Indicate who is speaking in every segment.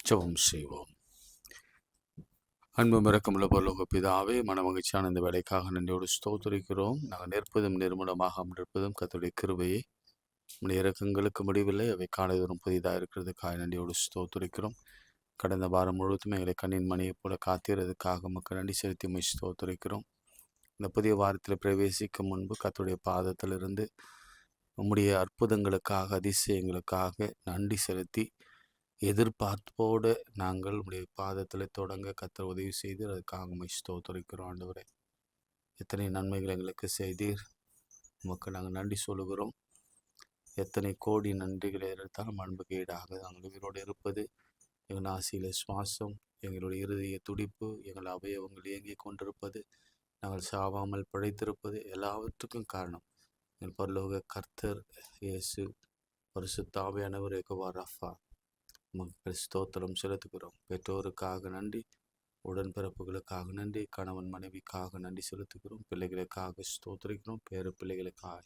Speaker 1: ஜெபம் செய்வோம். அன்பும் இரக்கமுள்ள பரலோக பிதாவே, மனமகிழ்ச்சியான இந்த வேலைக்காக நன்றியோடு ஸ்தோத்திரிக்கிறோம். நாங்கள் நிற்பதும் நிர்மூலமாக அமர்ப்பதும் கர்த்தருடைய கிருபையே. நம்முடைய இறக்கங்களுக்கு முடிவில்லை, அவை காலைதோறும் புதிதாக இருக்கிறதுக்காக நன்றியோடு ஸ்தோத்திரிக்கிறோம். கடந்த வாரம் முழுவதும் எங்களை கண்ணின் மணியைப் போல காத்திரதுக்காக மக்கள் நன்றி செலுத்தி ஸ்தோத்திரிக்கிறோம். இந்த புதிய வாரத்தில் பிரவேசிக்கும் முன்பு கர்த்தருடைய பாதத்திலிருந்து நம்முடைய அற்புதங்களுக்காக, அதிசயங்களுக்காக நன்றி செலுத்தி எதிர்பார்ப்போடு நாங்கள் உடைய பாதத்தில் தொடங்க கர்த்தர் உதவி செய்து அதுக்காக ஸ்தோத்திரிக்கிறோம். ஆண்டவரே, எத்தனை நன்மைகள் எங்களுக்கு செய்தீர், உமக்கு நாங்கள் நன்றி சொல்லுகிறோம். எத்தனை கோடி நன்றிகளை எடுத்தாலும் அன்புக்கு ஈடாக நாங்கள் உயிரோடு இருப்பது, எங்கள் நாசியில சுவாசம், எங்களுடைய இருதய துடிப்பு, எங்கள் அவயவங்கள் இயங்கி கொண்டிருப்பது, நாங்கள் சாவாமல் பிழைத்திருப்பது, எல்லாவற்றுக்கும் காரணம் எங்கள் பரலோக கர்த்தர் இயேசு பரிசுத்த ஆவியானவர் யெகோவா ராஃபா. மக்கள் ஸ்தோத்திரம் செலுத்துகிறோம். பெற்றோருக்காக நன்றி, உடன்பிறப்புகளுக்காக நன்றி, கணவன் மனைவிக்காக நன்றி செலுத்துகிறோம், பிள்ளைகளுக்காக ஸ்தோத்திரிக்கிறோம், பேர பிள்ளைகளுக்காக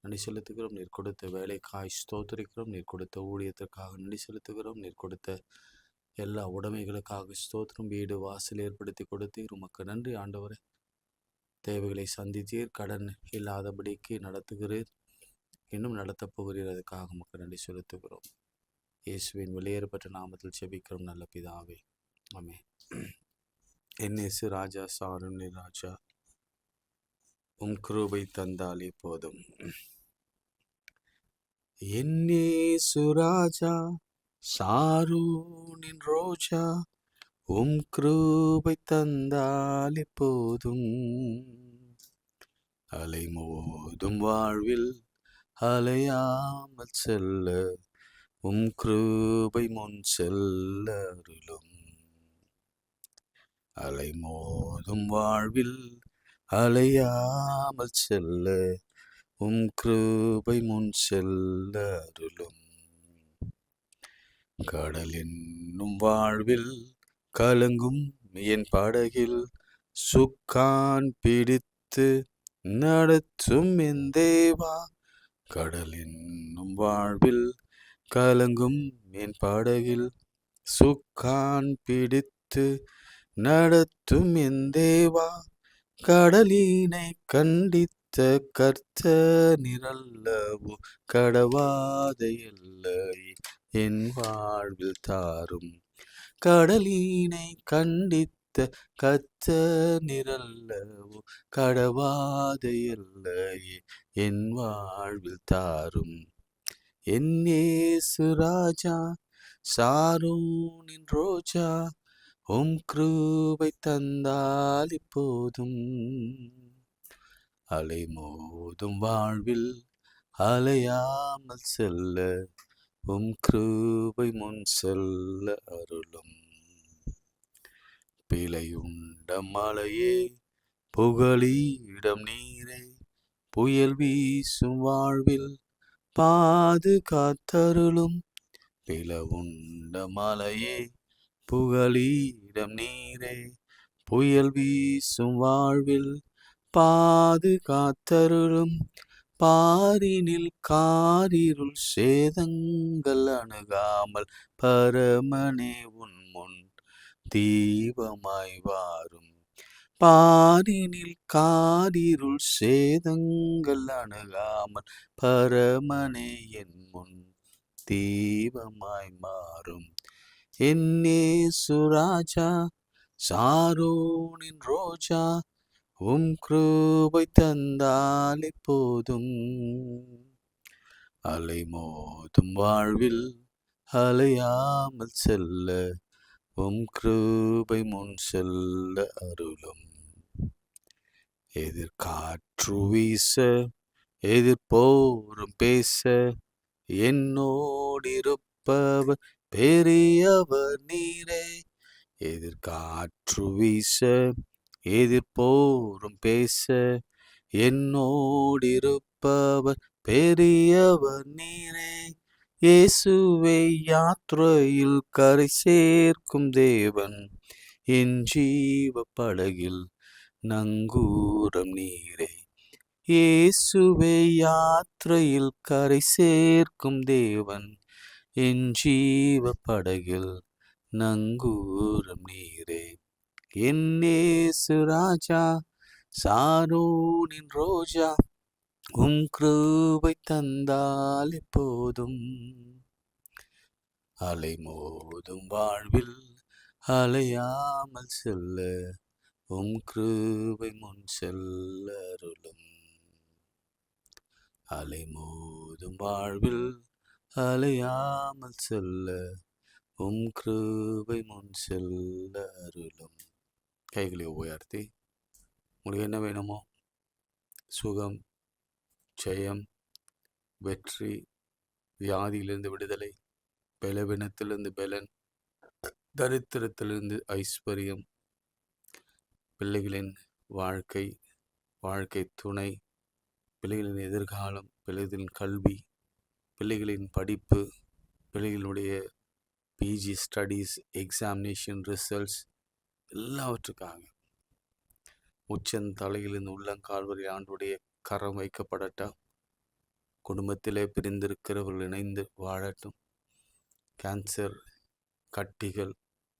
Speaker 1: நன்றி செலுத்துகிறோம், நீர் கொடுத்த வேலைக்காய் ஸ்தோத்திரிக்கிறோம், நீர் கொடுத்த ஊழியத்திற்காக நன்றி செலுத்துகிறோம், நீர் கொடுத்த எல்லா உடைமைகளுக்காக ஸ்தோத்திரம். வீடு வாசல் ஏற்படுத்தி கொடுத்தீர், உமக்கு நன்றி ஆண்டவரே. தேவைகளை சந்தித்தீர், கடன் இல்லாதபடிக்கு நடத்துகிறீர், இன்னும் நடத்தப் போகிறீர், அதுக்காக உமக்கு நன்றி செலுத்துகிறோம். இயேசுவின் வெளியேறப்பட்ட நாமத்தில் செபிக்கிறோம் நல்ல பிதாவே, ஆமென். என்னேசு ராஜா, சாருணி ராஜா, உம் கிருபை தந்தாலே போதும். என்னேசு ராஜா, சாருணின் ரோஜா, உம் கிருபை தந்தாலே போதும். அலை மோதும் வாழ்வில் அலையாமல் செல்ல உம் கிருபை முன் செல்ல அருளும். அலை மோதும் வாழ்வில் அலையாமல் செல்ல உம் கிருபை முன் செல்ல அருளும். கடல் என்னும் வாழ்வில் கலங்கும் என் படகில் சுக்கான் பிடித்து நடத்தும் என் தேவா. கடல் என்னும் வாழ்வில் கலங்கும் என் படகில் சுக்கான் பிடித்து நடத்தும் என் தேவா. கடலினை கண்டித்த கர்த்தர் நிரல்லவோ, கடவாத எல்லை என் வாழ்வில் தாரும். கடலினை கண்டித்த கர்த்தர் நிரல்லவோ, கடவாத எல்லை என் வாழ்வில் தாரும். என்னேசு ராஜா, சாரோனின் ரோஜா, உம் கிருபை தந்தால் இப்போதும். அலை மோதும் வாழ்வில் அலையாமல் செல்ல உம் கிருபை முன் செல்ல அருளும். பிழையுண்ட மலையே, புகலிடம் நீரே, புயல் வீசும் வாழ்வில் பாதுகாத்தருளும். பிளவுண்ட மலையே, புகலிடம் நீரே, புயல் வீசும் வாழ்வில் பாதுகாத்தருளும். பாரினில் காரிருள் சேதங்கள் அணுகாமல் பரமனே உன் முன் தீபமாய் வாரும். பாரினில் காரிருள் சேதங்கள் அணுகாமல் பரமனே என் முன் தீபமாய் மாறும். என்னேசு ராஜா, சாரோனின் ரோஜா, உம் கிருபை தந்தால் இப்போதும். அலை மோதும் வாழ்வில் அலையாமல் செல்ல உம் கிருபை முன் செல்ல அருளும். எதிர்காற்று வீச எதிர்போரும் பேச என்னோடிருப்பவர் பெரியவர் நீரே. எதிர்காற்று வீச எதிர்போரும் பேச என்னோடிருப்பவர் பெரியவர் நீரே. இயேசுவை யாத்திரையில் கரை சேர்க்கும் தேவன், என் ஜீவ படகில் நங்கூரம் நீரே. இயேசுவை யாத்திரையில் கரை சேர்க்கும் தேவன், என் ஜீவ படகில் நங்கூரம் நீரே என் இயேசு ராஜா, சாரோனின் ரோஜா, உம் கிருபை தந்தால் எப்போதும். அலைமோதும் வாழ்வில் அலையாமல் செல்ல உம் கிருபை முன் செல்ல அருளும். அலைமோதும் வாழ்வில் அலையாமல் செல்ல உம் கிருபை முன் செல்ல அருளும். கைகளை உயர்த்தி உங்களுக்கு என்ன வேணுமோ, சுகம், ஜெயம், வெற்றி, வியாதியிலிருந்து விடுதலை, பலவீனத்திலிருந்து பலன், தரித்திரத்திலிருந்து ஐஸ்வர்யம், பிள்ளைகளின் வாழ்க்கை, வாழ்க்கை துணை, பிள்ளைகளின் எதிர்காலம், பிள்ளைகளின் கல்வி, பிள்ளைகளின் படிப்பு, பிள்ளைகளுடைய பிஜி ஸ்டடீஸ், எக்ஸாமினேஷன் ரிசல்ட்ஸ், எல்லாவற்றுக்காக உச்சந்தலையிலிருந்து உள்ளங்கால் வரை ஆண்டுடைய கரம் வைக்கப்படட்டும். குடும்பத்திலே பிரிந்திருக்கிறவர்கள் இணைந்து வாழட்டும். கேன்சர், கட்டிகள்,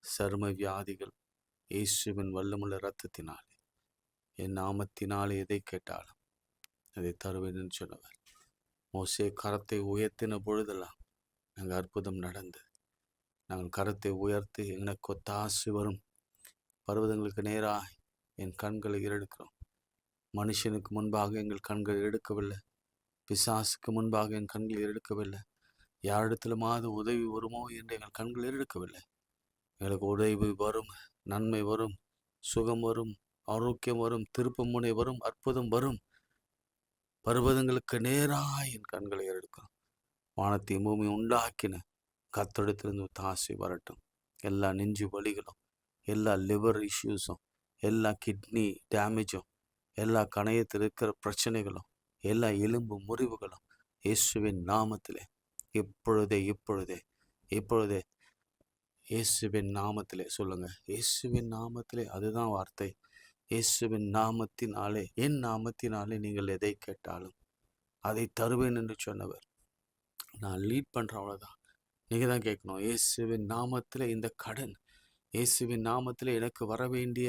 Speaker 1: சரும வியாதிகள் இயேசுவின் வல்லமுள்ள இரத்தத்தினாலே, என் நாமத்தினாலே எதை கேட்டாலும் அதை தருவேன் என்று சொன்னவர். மோசே கரத்தை உயர்த்தின பொழுதெல்லாம் நாங்கள் அற்புதம் நடந்தது. நாங்கள் கரத்தை உயர்த்தி எனக்கு ஒத்தாசை வரும் பர்வதங்களுக்கு நேராக என் கண்களை ஏறெடுக்கிறோம். மனுஷனுக்கு முன்பாக எங்கள் கண்கள் எடுக்கவில்லை, பிசாசுக்கு முன்பாக என் கண்கள் ஏறெடுக்கவில்லை. யாரிடத்திலுமாவது உதவி வருமோ என்று எங்கள் கண்கள் ஏறெடுக்கவில்லை. எங்களுக்கு உதவி வரும், நன்மை வரும், சுகம் வரும், ஆரோக்கியம் வரும், திருப்பு முனை வரும், அற்புதம் வரும். பர்வதங்களுக்கு நேராக என் கண்களை ஏறெடுக்கிறோம். வானத்தையும் பூமி உண்டாக்கின கத்தெடுத்திருந்து தாசி வரட்டும். எல்லா நெஞ்சு வலிகளும், எல்லா லிவர் இஷ்யூஸும், எல்லா கிட்னி டேமேஜும், எல்லா கணையத்தில் இருக்கிற பிரச்சனைகளும், எல்லா எலும்பு முறிவுகளும் இயேசுவின் நாமத்திலே இப்பொழுதே இப்பொழுதே இப்பொழுதே இயேசுவின் நாமத்திலே சொல்லுங்க. இயேசுவின் நாமத்திலே, அதுதான் வார்த்தை. இயேசுவின் நாமத்தினாலே, என் நாமத்தினாலே நீங்கள் எதை கேட்டாலும் அதை தருவேன் என்று சொன்னவர். நான் லீட் பண்ணுறேன், அவ்வளோதான். நீங்கள் தான் கேட்கணும். இயேசுவின் நாமத்தில் இந்த கடன், இயேசுவின் நாமத்தில் எனக்கு வர வேண்டிய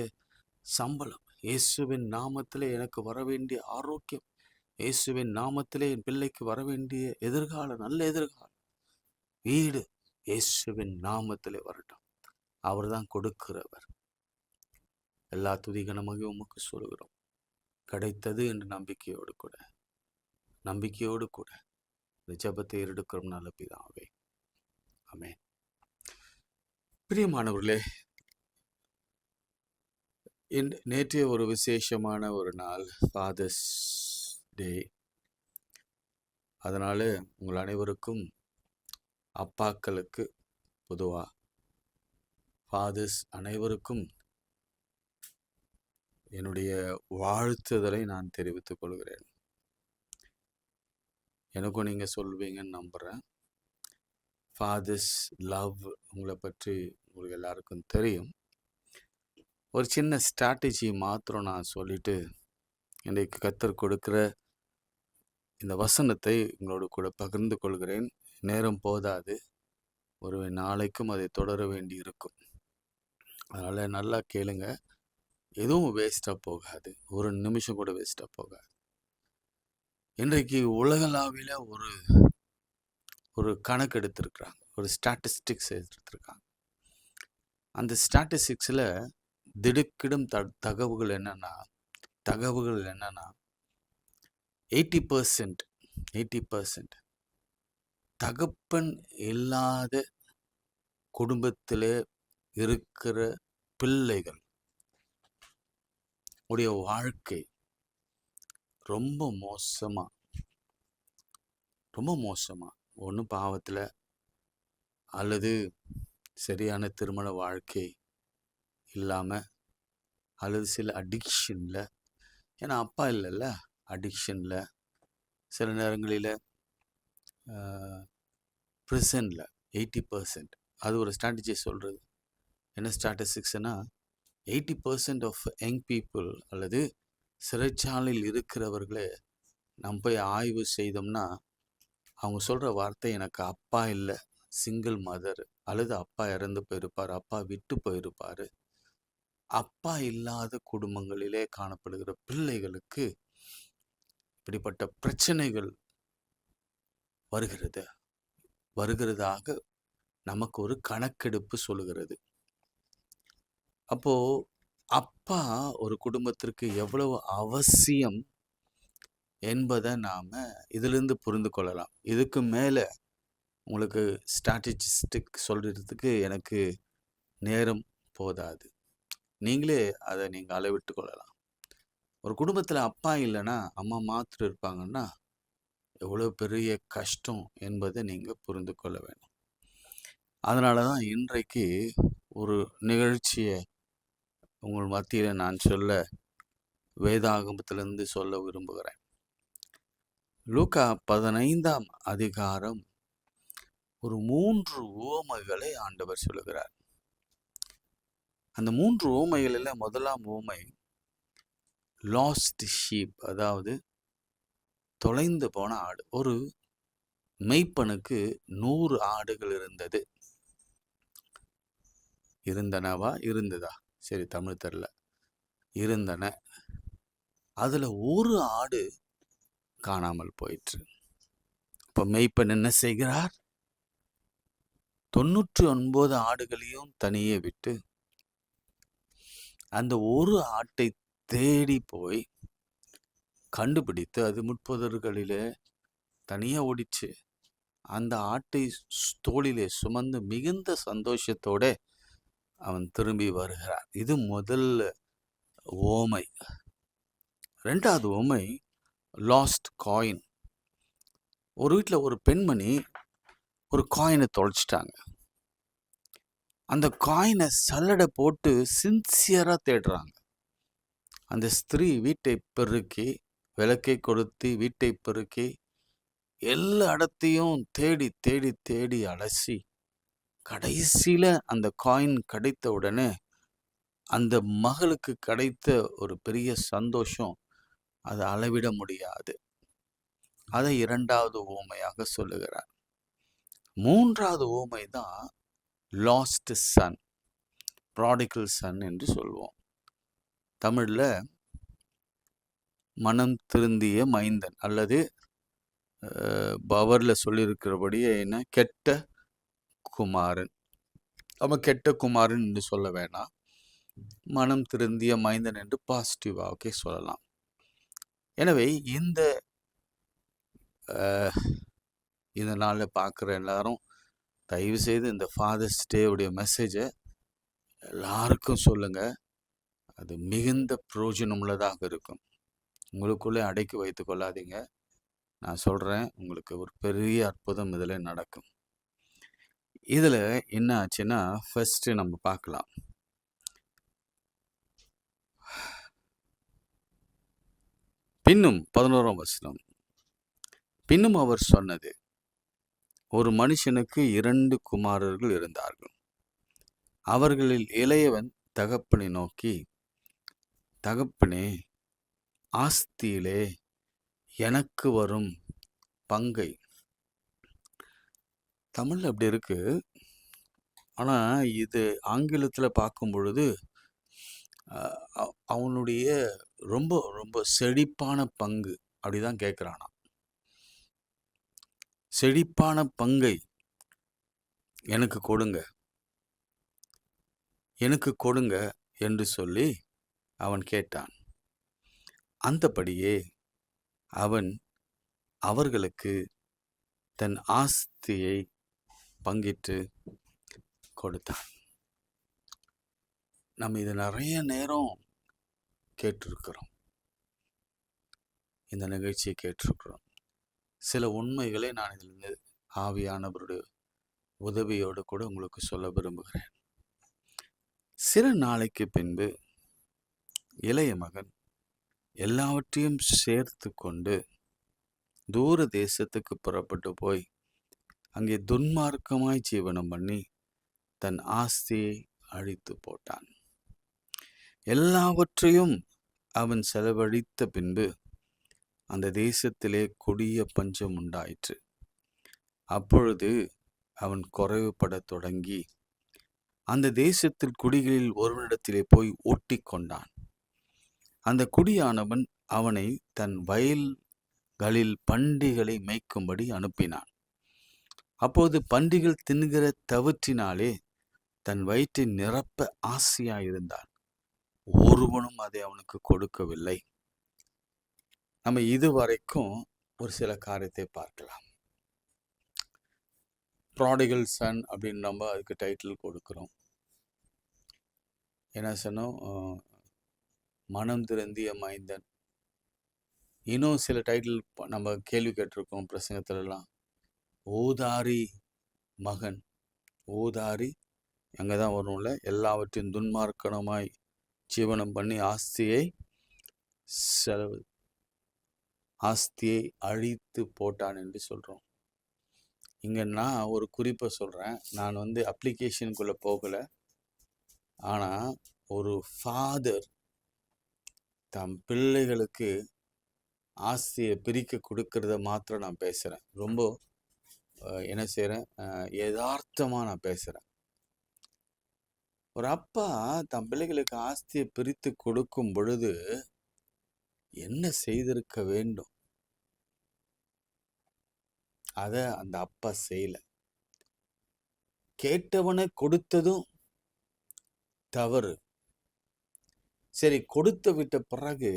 Speaker 1: சம்பளம், இயேசுவின் நாமத்தில் எனக்கு வர வேண்டிய ஆரோக்கியம், இயேசுவின் நாமத்திலே என் பிள்ளைக்கு வர வேண்டிய எதிர்காலம், நல்ல எதிர்காலம், வீடு இயேசுவின் நாமத்திலே வரட்டும். அவர் தான் கொடுக்கிறவர். எல்லா துதிகனமாக உமக்கு சொல்கிறோம். கிடைத்தது என்று நம்பிக்கையோடு கூட இந்த ஜெபத்தை எடுக்கிறோம் நல்ல பிதாவே. ஆமென். பிரியமானவர்களே, நேற்றைய ஒரு விசேஷமான ஒரு நாள், ஃபாதர்ஸ் டே. அதனால உங்கள் அனைவருக்கும், அப்பாக்களுக்கு பொதுவாக ஃபாதர்ஸ் அனைவருக்கும் என்னுடைய வாழ்த்துதலை நான் தெரிவித்துக் கொள்கிறேன். எனக்கும் நீங்கள் சொல்வீங்கன்னு நம்புகிறேன். ஃபாதர்ஸ் லவ் உங்களை பற்றி உங்களுக்கு எல்லாருக்கும் தெரியும். ஒரு சின்ன ஸ்ட்ராட்டஜி மாத்திரம் நான் சொல்லிட்டு இன்றைக்கு கர்த்தர் கொடுக்குற இந்த வசனத்தை உங்களோடு கூட பகிர்ந்து கொள்கிறேன். நேரம் போதாது, ஒரு நாளைக்கும் அதை தொடர வேண்டி இருக்கும். அதனால் நல்லா கேளுங்க. எதுவும் வேஸ்ட்டாக போகாது, ஒரு நிமிஷம் கூட வேஸ்ட்டாக போகாது. இன்றைக்கு உலகளாவில ஒரு கணக்கு எடுத்திருக்கிறாங்க, ஒரு ஸ்டாட்டிஸ்டிக்ஸ் எடுத்திருக்காங்க. அந்த ஸ்டாட்டிஸ்டிக்ஸில் திடுக்கிடும் தகவல்கள் என்னன்னா 80% தகப்பன் இல்லாத குடும்பத்தில் இருக்கிற பிள்ளைகள் உடைய வாழ்க்கை ரொம்ப மோசமாக ஒன்று பாவத்தில், அல்லது சரியான திருமண வாழ்க்கை இல்லாமல், அல்லது சில அடிக்ஷனில், ஏன்னா அப்பா இல்லைல்ல, அடிக்ஷனில், சில நேரங்களில் ப்ரிசனில் 80%. அது ஒரு ஸ்ட்ராட்டஜி சொல்கிறது. என்ன ஸ்டாட்டிஸ்டிக்ஸ்னா 80% ஆஃப் யங் பீப்புள் அல்லது சிறைச்சாலையில் இருக்கிறவர்களே நம்ம போய் ஆய்வு செய்தோம்னா அவங்க சொல்கிற வார்த்தை, எனக்கு அப்பா இல்லை, சிங்கிள் மதர், அல்லது அப்பா இறந்து போயிருப்பார், அப்பா விட்டு போயிருப்பாரு. அப்பா இல்லாத குடும்பங்களிலே காணப்படுகிற பிள்ளைகளுக்கு இப்படிப்பட்ட பிரச்சனைகள் வருகிறதாக நமக்கு ஒரு கணக்கெடுப்பு சொல்லுகிறது. அப்போ அப்பா ஒரு குடும்பத்திற்கு எவ்வளவு அவசியம் என்பதை நாம இதிலிருந்து புரிந்து கொள்ளலாம். இதுக்கு மேல உங்களுக்கு ஸ்டாட்டிஸ்டிக் சொல்றதுக்கு எனக்கு நேரம் போதாது. நீங்களே அதை நீங்க அளவிட்டு கொள்ளலாம். ஒரு குடும்பத்துல அப்பா இல்லைன்னா அம்மா மாத்திரம் இருப்பாங்கன்னா எவ்வளவு பெரிய கஷ்டம் என்பதை நீங்க புரிந்து கொள்ள வேண்டும். அதனாலதான் இன்றைக்கு ஒரு நிகழ்ச்சியை உங்கள் மத்தியில நான் சொல்ல வேதாகமத்திலிருந்து சொல்ல விரும்புகிறேன். லூக்கா 15ஆம் அதிகாரம் ஒரு 3 உவமைகளை ஆண்டவர் சொல்லுகிறார். அந்த 3 உவமைகளில் முதலாம் உவமை லாஸ்ட் ஷீப், அதாவது தொலைந்து போன ஆடு. ஒரு மெய்ப்பனுக்கு 100 ஆடுகள் இருந்தது. இருந்தனவா இருந்ததா சரி, தமிழ் தெரியல. இருந்தன. அதுல ஒரு ஆடு காணாமல் போயிற்று. இப்ப மெய்ப்பன் என்ன செய்கிறார்? 99 ஆடுகளையும் தனியே விட்டு அந்த ஒரு ஆட்டை தேடி போய் கண்டுபிடித்து, அது முட்புதர்களிலே தனியா ஓடிச்சு. அந்த ஆட்டை தோளிலே சுமந்து மிகுந்த சந்தோஷத்தோட அவன் திரும்பி வருகிறான். இது முதல் ஓமை. 2வது ஓமை லாஸ்ட் காயின். ஒரு வீட்டில் ஒரு பெண்மணி ஒரு காயினை தொலைச்சிட்டாங்க. அந்த காயினை சல்லடை போட்டு சின்சியரா தேடுறாங்க. அந்த ஸ்திரீ வீட்டை பெருக்கி, விளக்கை கொடுத்து வீட்டை பெருக்கி எல்லா இடத்தையும் தேடி தேடி தேடி அலசி கடைசியில அந்த காயின் கிடைத்த உடனே அந்த மகளுக்கு கிடைத்த ஒரு பெரிய சந்தோஷம் அதை அளவிட முடியாது. அதை 2வது ஊமையாக சொல்லுகிறார். 3வது ஊமை தான் லாஸ்ட் சன், ப்ராடிகல் சன் என்று சொல்வோம். தமிழ்ல மனம் திருந்திய மைந்தன், அல்லது பவர்ல சொல்லியிருக்கிறபடியே என்ன, கெட்ட குமாரன். நம்ம கெட்ட குமாரன் என்று சொல்ல வேணாம், மனம் திருந்திய மைந்தன் என்று பாசிட்டிவா சொல்லலாம். எனவே இந்த நாளில் பார்க்குற எல்லாரும் தயவு செய்து இந்த ஃபாதர்ஸ் டே உடைய மெசேஜை எல்லாருக்கும் சொல்லுங்க. அது மிகுந்த பிரயோஜனம் உள்ளதாக இருக்கும். உங்களுக்குள்ளே அடக்கி வைத்து கொள்ளாதீங்க. நான் சொல்றேன், உங்களுக்கு ஒரு பெரிய அற்புதம் இதில் நடக்கும். இதில் என்ன ஆச்சுன்னா, ஃபர்ஸ்ட் நம்ம பார்க்கலாம். பின்னும் 11ஆம் வசனம், பின்னும் அவர் சொன்னது, ஒரு மனுஷனுக்கு 2 குமாரர்கள் இருந்தார்கள். அவர்களில் இளையவன் தகப்பனை நோக்கி, தகப்பனே, ஆஸ்தியிலே எனக்கு வரும் பங்கை. தமிழ்ல அப்படி இருக்கு, ஆனா இது ஆங்கிலத்தில் பார்க்கும் பொழுது அவனுடைய ரொம்ப ரொம்ப செழிப்பான பங்கு அப்படிதான் கேட்கிறானா. செழிப்பான பங்கை எனக்கு கொடுங்க, எனக்கு கொடுங்க என்று சொல்லி அவன் கேட்டான். அந்தபடியே அவன் அவர்களுக்கு தன் ஆஸ்தியை பங்கிட்டு கொடுத்தான். நம்ம இதை நிறைய நேரம் கேட்டிருக்கிறோம், இந்த நிகழ்ச்சியை கேட்டிருக்கிறோம். சில உண்மைகளை நான் இதிலிருந்து ஆவியானவருடைய உதவியோடு கூட உங்களுக்கு சொல்ல விரும்புகிறேன். சில நாளைக்கு பின்பு இளைய மகன் எல்லாவற்றையும் சேர்த்து கொண்டு தூர தேசத்துக்கு புறப்பட்டு போய் அங்கே துன்மார்க்கமாய் ஜீவனம் பண்ணி தன் ஆஸ்தியை அழித்து போட்டான். எல்லாவற்றையும் அவன் செலவழித்த பின்பு அந்த தேசத்திலே கொடிய பஞ்சம் உண்டாயிற்று. அப்பொழுது அவன் குறைவுபடத் தொடங்கி அந்த தேசத்தில் குடிகளில் ஒருவனிடத்திலே போய் ஒட்டிக் கொண்டான். அந்த குடியானவன் அவனை தன் வயல்களில் பண்டிகளை மேய்க்கும்படி அனுப்பினான். அப்போது பண்டிகள் தின்கிற தவிற்றினாலே தன் வயிற்றை நிரப்ப ஆசையாயிருந்தான். ஒருவனும் அதை அவனுக்கு கொடுக்கவில்லை. நம்ம இதுவரைக்கும் ஒரு சில காரியத்தை பார்க்கலாம். ப்ராடிகல் சன் அப்படின்னு நம்ம அதுக்கு டைட்டில் கொடுக்குறோம். என்ன சொன்னோம்? மனம் திருந்திய மைந்தன். இன்னும் சில டைட்டில் நம்ம கேள்வி கேட்டிருக்கோம் பிரசங்கத்திலலாம். ஊதாரி மகன். ஊதாரி அங்கே தான் வரும்ல, எல்லாவற்றையும் துன்மார்க்கணமாய் ஜீவனம் பண்ணி ஆஸ்தியை அழித்து போட்டான் என்று சொல்கிறோம். இங்கே நான் ஒரு குறிப்பை சொல்கிறேன். நான் அப்ளிகேஷனுக்குள்ளே போகலை. ஆனால் ஒரு ஃபாதர் தம் பிள்ளைகளுக்கு ஆஸ்தியை பிரிக்க கொடுக்கறத மாத்திரம் நான் பேசுகிறேன். ரொம்ப என்ன செய்கிறேன், யதார்த்தமாக நான் பேசுகிறேன். ஒரு அப்பா தம் பிள்ளைகளுக்கு ஆஸ்தியை பிரித்து கொடுக்கும் பொழுது என்ன செய்திருக்க வேண்டும்? அதை அந்த அப்பா செய்யல. கேட்டவனை கொடுத்ததும் தவறு. சரி, கொடுத்து விட்ட பிறகு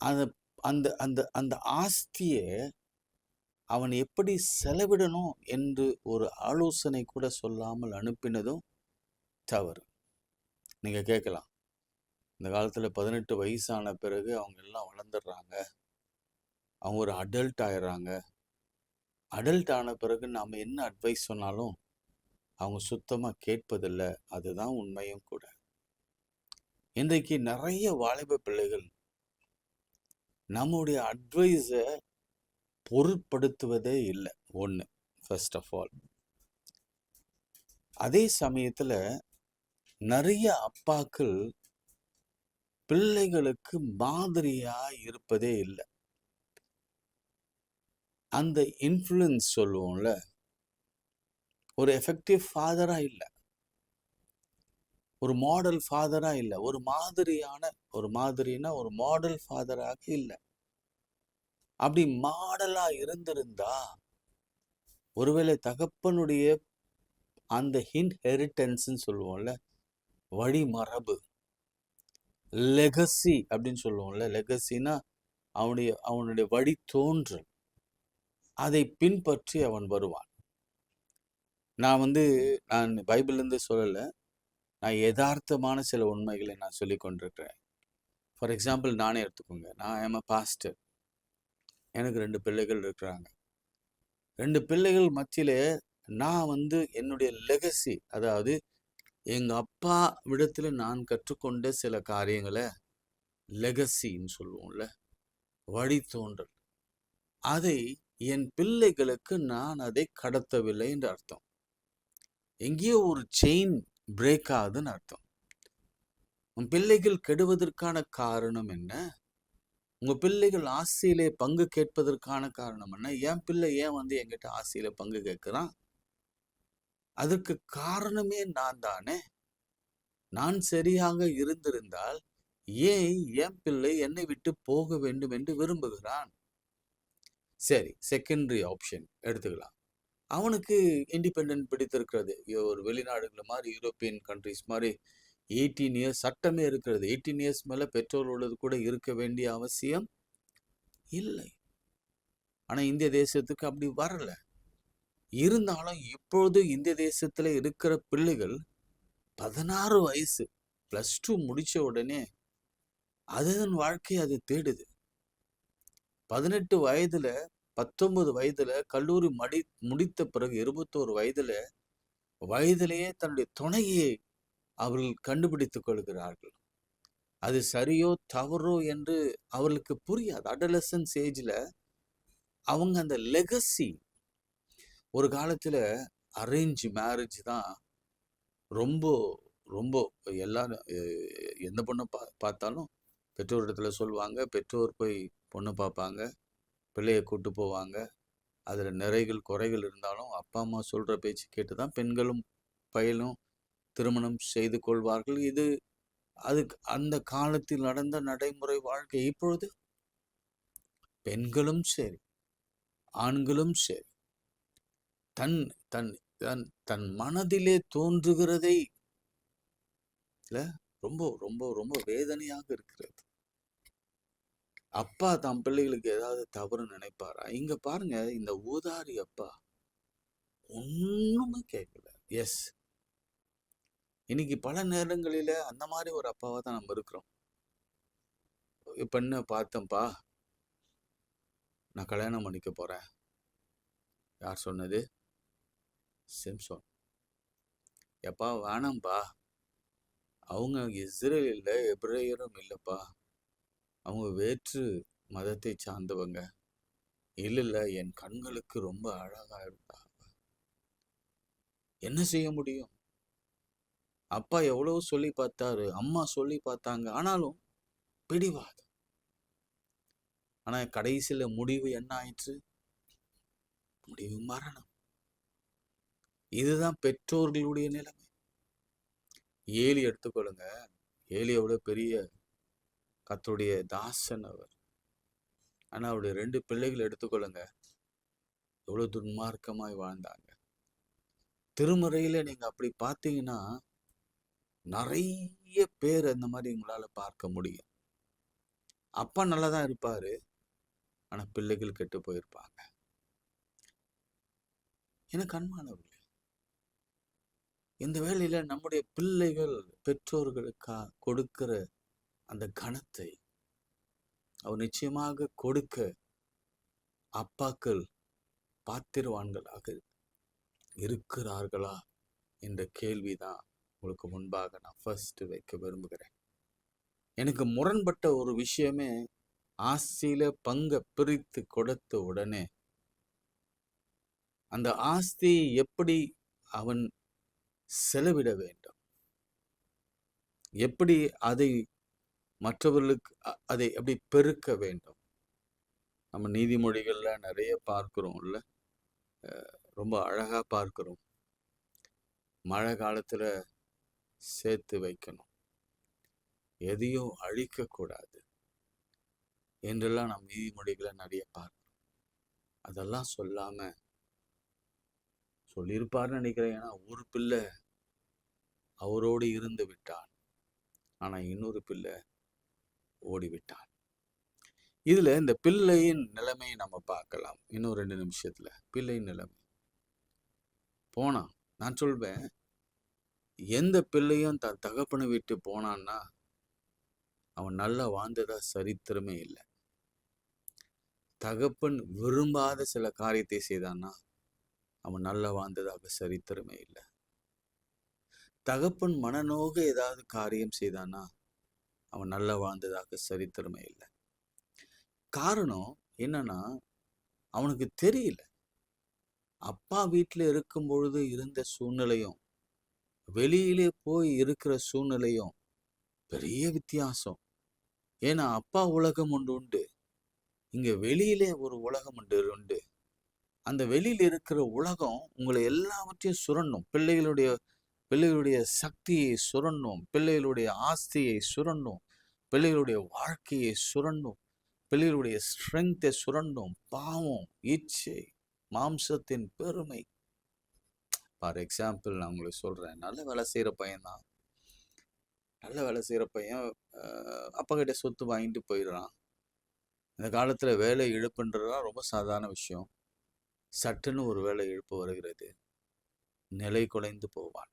Speaker 1: அந்த அந்த அந்த ஆஸ்தியை அவன் எப்படி செலவிடணும் என்று ஒரு ஆலோசனை கூட சொல்லாமல் அனுப்பினதும் தவறு. நீங்க கேட்கலாம், இந்த காலத்துல 18 வயசான பிறகு அவங்க எல்லாம் வளர்ந்துடுறாங்க, அவங்க ஒரு அடல்ட் ஆயிடுறாங்க. அடல்ட் ஆன பிறகு நாம என்ன அட்வைஸ் சொன்னாலும் அவங்க சுத்தமா கேட்பதில்லை. அதுதான் உண்மையும் கூட. இன்றைக்கு நிறைய வாலிப பிள்ளைகள் நம்முடைய அட்வைஸை பொருட்படுத்துவதே இல்லை. ஒன்று, ஃபர்ஸ்ட் ஆஃப் ஆல். அதே சமயத்துல நிறைய அப்பாக்கள் பிள்ளைகளுக்கு மாதிரியா இருப்பதே இல்லை. அந்த இன்ஃப்ளூயன்ஸ் சொல்லுவோம்ல, ஒரு எஃபெக்டிவ் ஃபாதரா இல்லை, ஒரு மாடல் ஃபாதரா இல்லை, ஒரு மாடல் ஃபாதராக இல்லை. அப்படி மாடலா இருந்திருந்தா ஒருவேளை தகப்பனுடைய அந்த இன்ஹெரிட்டன்ஸ் சொல்லுவோம்ல, வழிமரபு, லெகசி அப்படின்னு சொல்லுவோம்ல. லெகசினா அவனுடைய வழி தோன்றல், அதை பின்பற்றி அவன் வருவான். நான் பைபிள்லேருந்து சொல்லலை, நான் யதார்த்தமான சில உண்மைகளை நான் சொல்லி கொண்டிருக்கிறேன். ஃபார் எக்ஸாம்பிள், நானே எடுத்துக்கோங்க. நான் ஏமா பாஸ்டர், எனக்கு 2 பிள்ளைகள் இருக்கிறாங்க. 2 பிள்ளைகள் மத்தியில நான் என்னுடைய லெகசி, அதாவது எங்க அப்பா விடத்துல நான் கற்றுக்கொண்ட சில காரியங்களை லெகசின்னு சொல்லுவோம்ல, வழித்தோன்றல், அதை என் பிள்ளைகளுக்கு நான் அதை கடத்தவில்லை என்று அர்த்தம். எங்கேயோ ஒரு செயின் பிரேக் ஆகுதுன்னு அர்த்தம். உன் பிள்ளைகள் கெடுவதற்கான காரணம் என்ன? உங்க பிள்ளைகள் ஆசையிலே பங்கு கேட்பதற்கான காரணம் என்ன? என் பிள்ளை ஏன் என்கிட்ட ஆசையில பங்கு கேட்கிறான்? அதற்கு காரணமே நான் தானே. நான் சரியாக இருந்திருந்தால் ஏன் என் பிள்ளை என்னை விட்டு போக வேண்டும் என்று விரும்புகிறான்? சரி, செகண்டரி ஆப்ஷன் எடுத்துக்கலாம். அவனுக்கு இண்டிபெண்டன்ட் பிடித்திருக்கிறது. ஒரு வெளிநாடுகள் மாதிரி, யூரோப்பியன் கண்ட்ரிஸ் மாதிரி 18 இயர்ஸ் சட்டமே இருக்கிறது. 18 இயர்ஸ் மேல பெற்றோர்களோடு கூட இருக்க வேண்டிய அவசியம் இல்லை. ஆனா இந்திய தேசத்துக்கு அப்படி வரல. இருந்தாலும் இப்பொழுது இந்திய தேசத்துல இருக்கிற பிள்ளைகள் 16 வயசு +2 முடிச்ச உடனே அதன் வாழ்க்கையை அது தேடுது. 18 வயதுல 19 வயதுல கல்லூரி முடித்த பிறகு 21 வயதிலேயே தன்னுடைய துணையை அவர்கள் கண்டுபிடித்துக் கொள்கிறார்கள். அது சரியோ தவறோ என்று அவர்களுக்கு புரியாது. அடலசன்ஸ் ஏஜ்ல அவங்க அந்த லெகசி, ஒரு காலத்துல அரேஞ்ச் மேரேஜ் தான் ரொம்ப ரொம்ப எல்லாரும் எந்த பொண்ணை பார்த்தாலும் பெற்றோர் இடத்துல சொல்லுவாங்க. பெற்றோர் போய் பொண்ணு பார்ப்பாங்க, பிள்ளைய கூட்டு போவாங்க. அதுல நிறைகள் குறைகள் இருந்தாலும் அப்பா அம்மா சொல்ற பேச்சு கேட்டுதான் பெண்களும் பையனும் திருமணம் செய்து கொள்வார்கள். இது அதுக்கு அந்த காலத்தில் நடந்த நடைமுறை வாழ்க்கை. இப்பொழுது பெண்களும் சரி ஆண்களும் சரி தன் தன் தன் தன் மனதிலே தோன்றுகிறதை இல்ல ரொம்ப ரொம்ப ரொம்ப வேதனையாக இருக்கிறது. அப்பா தம் பிள்ளைகளுக்கு ஏதாவது தவறு நினைப்பாரா? இங்க பாருங்க, இந்த ஊதாரி அப்பா ஒண்ணுமே கேட்கல. எஸ், இன்னைக்கு பல நேரங்களில அந்த மாதிரி ஒரு அப்பாவா தான் நம்ம இருக்கிறோம். பெண்ணை பார்த்தேன்ப்பா, நான் கல்யாணம் பண்ணிக்க போறேன். யார் சொன்னது? சிம்சோன். எப்பா வேணாம்ப்பா, அவங்க இஸ்ரேல் இல்லை, எபிரேயரும் இல்லைப்பா, அவங்க வேற்று மதத்தை சார்ந்தவங்க. இல்ல என் கண்களுக்கு ரொம்ப அழகா இருந்தா. என்ன செய்ய முடியும்? அப்பா எவ்வளவு சொல்லி பார்த்தாரு, அம்மா சொல்லி பார்த்தாங்க, ஆனாலும் பிடிவாதம். ஆனா கடைசியில முடிவு என்ன ஆயிற்று? முடிவு மரணம். இதுதான் பெற்றோர்களுடைய நிலைமை. ஏலி எடுத்துக்கொள்ளுங்க, ஏலி எவ்வளவு பெரிய கர்த்தருடைய தாசன் அவர். ஆனா அவருடைய 2 பிள்ளைகள் எடுத்துக்கொள்ளுங்க, எவ்வளவு துன்மார்க்கமாய் வாழ்ந்தாங்க. திருமறையில நீங்க அப்படி பார்த்தீங்கன்னா நிறைய பேர் அந்த மாதிரி உங்களால பார்க்க முடியும். அப்பா நல்லதான் இருப்பாரு, ஆனா பிள்ளைகள் கெட்டு போயிருப்பாங்க. எனக்கு அன்பானவர்களே, இந்த வேளையில நம்முடைய பிள்ளைகள் பெற்றோர்களுக்கா கொடுக்கிற அந்த கணத்தை அவர் நிச்சயமாக கொடுக்க அப்பாக்கள் பாத்திரவான்களாக இருக்கிறார்களா என்ற கேள்விதான் உங்களுக்கு முன்பாக நான் ஃபர்ஸ்ட் வைக்க விரும்புகிறேன். எனக்கு முரண்பட்ட ஒரு விஷயமே, ஆஸ்தியில பங்கை பிரித்து கொடுத்த உடனே அந்த ஆஸ்தியை எப்படி அவன் செலவிட வேண்டும், எப்படி அதை மற்றவர்களுக்கு அதை எப்படி பெருக்க வேண்டும். நம்ம நீதிமொழிகள்ல நிறைய பார்க்கிறோம்ல, ரொம்ப அழகா பார்க்கிறோம். மழை காலத்துல சேர்த்து வைக்கணும், எதையும் அழிக்க கூடாது என்றெல்லாம் நம்ம நீதிமொழிகளை நிறைய பார்க்கிறோம். அதெல்லாம் சொல்லாம சொல்லியிருப்பார்னு நினைக்கிறேன். ஏன்னா ஒரு பிள்ளை அவரோடு இருந்து விட்டான், ஆனா இன்னொரு பிள்ளை ஓடிவிட்டான். இதுல இந்த பிள்ளையின் நிலைமையை நம்ம பார்க்கலாம். இன்னும் 2 நிமிஷத்துல பிள்ளையின் நிலைமை போனா, நான் சொல்வேன், எந்த பிள்ளையும் தன் தகப்பனை விட்டு போனான்னா அவன் நல்லா வாழ்ந்ததா சரித்திரமே இல்லை. தகப்பன் விரும்பாத சில காரியத்தை செய்தான்னா அவன் நல்லா வாழ்ந்ததாக சரித்திரமே இல்லை. தகப்பன் மனநோக ஏதாவது காரியம் செய்தானா அவன் நல்லா வாழ்ந்ததாக சரித்திரமே இல்லை. காரணம் என்னன்னா, அவனுக்கு தெரியல. அப்பா வீட்டில் இருக்கும் பொழுது இருந்த சூழ்நிலையும் வெளியிலே போய் இருக்கிற சூழ்நிலையும் பெரிய வித்தியாசம். ஏன்னா அப்பா உலகம் ஒன்று உண்டு, இங்க வெளியிலே ஒரு உலகம் உண்டு. அந்த வெளியில இருக்கிற உலகம் உங்களை எல்லாவற்றையும் சுரண்டும். பிள்ளைகளுடைய சக்தியை சுரண்டும், பிள்ளைகளுடைய ஆஸ்தியை சுரண்டும், பிள்ளைகளுடைய வாழ்க்கையை சுரண்டும், பிள்ளைகளுடைய ஸ்ட்ரென்த்தை சுரண்டும். பாவம், இச்சை, மாம்சத்தின் பெருமை. ஃபார் எக்ஸாம்பிள் நான் உங்களுக்கு சொல்றேன், நல்ல வேலை செய்யற பையன்தான், நல்ல வேலை செய்யற பையன் அப்பா கிட்ட சொத்து வாங்கிட்டு போயிடுறான். இந்த காலத்துல வேலை இழப்புன்றதுலாம் ரொம்ப சாதாரண விஷயம். சட்டுன்னு ஒரு வேலை இழப்பு வருகிறது, நிலை குலைந்து போவான்.